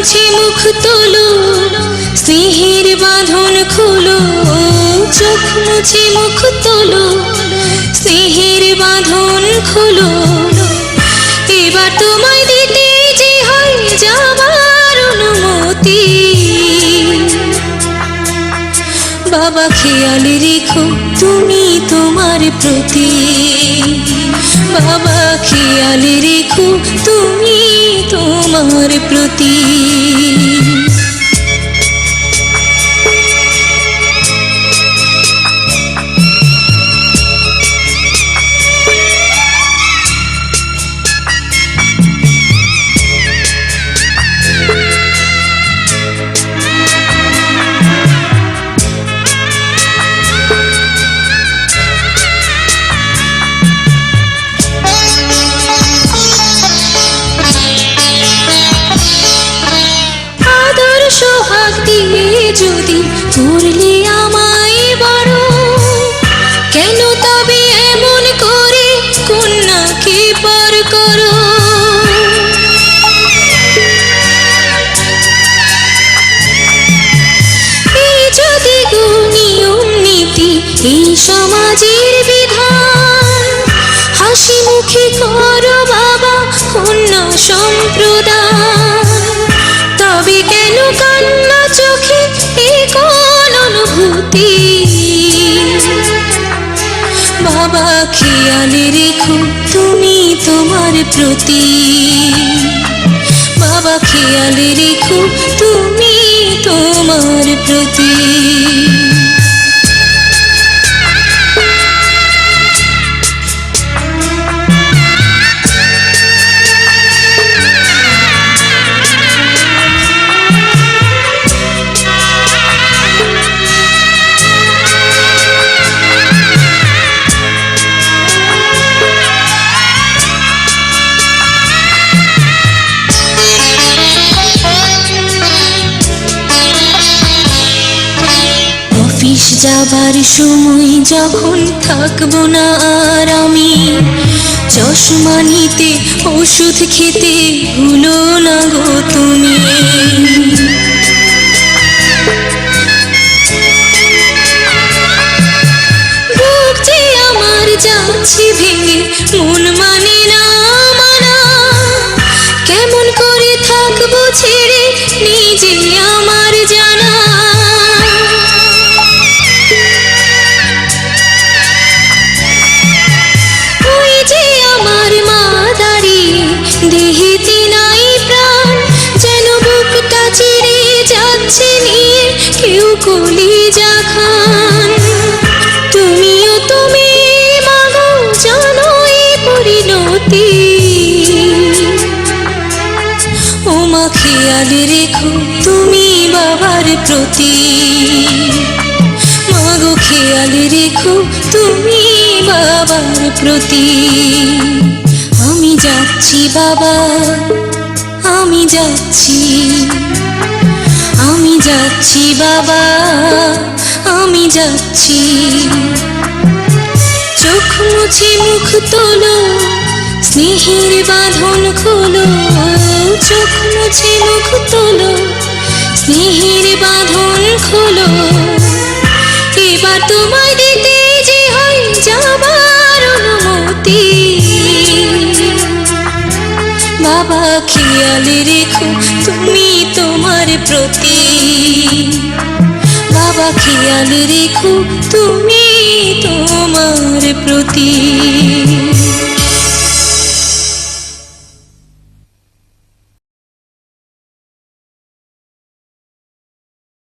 মুছে মুখ তোলো, স্নেহের বাঁধন খোলো। চোখ মুছে মুখ তোলো, স্নেহের বাঁধন খোলো। এবার তোমায় দিতে যে হয় যাবার অনুমতি। বাবা খেয়াল রেখো তুমি তোমার প্রতি, বাবা খেয়াল রেখো তুমি তোমার প্রতি। যদি করলে আমায় বড়, কেন তবে এমন করে কন্যাকে পর করো? এই যদি নিয়ম নীতি, এই সমাজের বিধান, হাসি মুখে করো বাবা কন্যা সম্প্রদান। তবে কেন কান্না চোখে এই কোন অনুভূতি? বাবা খেয়াল রেখো তুমি তোমার প্রতি, বাবা খেয়াল রেখো তুমি তোমার প্রতি। অফিস যাবার সময় যখন থাকবো না আর আমি, চশমা নিতে ওষুধ খেতে ভুলো না গো তুমি। বুক যে আমার যাচ্ছে ভেঙে, মন মানে না মানা। কেমন করে থাকবো ছেড়ে নিজে আমার জানা। দেহেতে নাই প্রাণ, যেন বুকটা চিরে যাচ্ছে নিয়ে কেউ কলিজা খান। তুমিও তুমি মাগো জানো এই পরিণতি। ও মা খেয়াল রেখো তুমি বাবার প্রতি, মাগো খেয়াল রেখো তুমি বাবার প্রতি। আমি যাচ্ছি বাবা, আমি যাচ্ছি, আমি যাচ্ছি বাবা, আমি যাচ্ছি। চোখ মুছে মুখ তোলো, স্নেহের বাঁধন খোলো। চোখ মুছে মুখ তোলো, স্নেহের বাঁধন খোলো। এবার তোমায় দিতে যে হয় যাবার অনুমতি। বাবা খেয়াল রেখো তুমি তোমার প্রতি, বাবা খেয়াল রেখো তুমি তোমার প্রতি।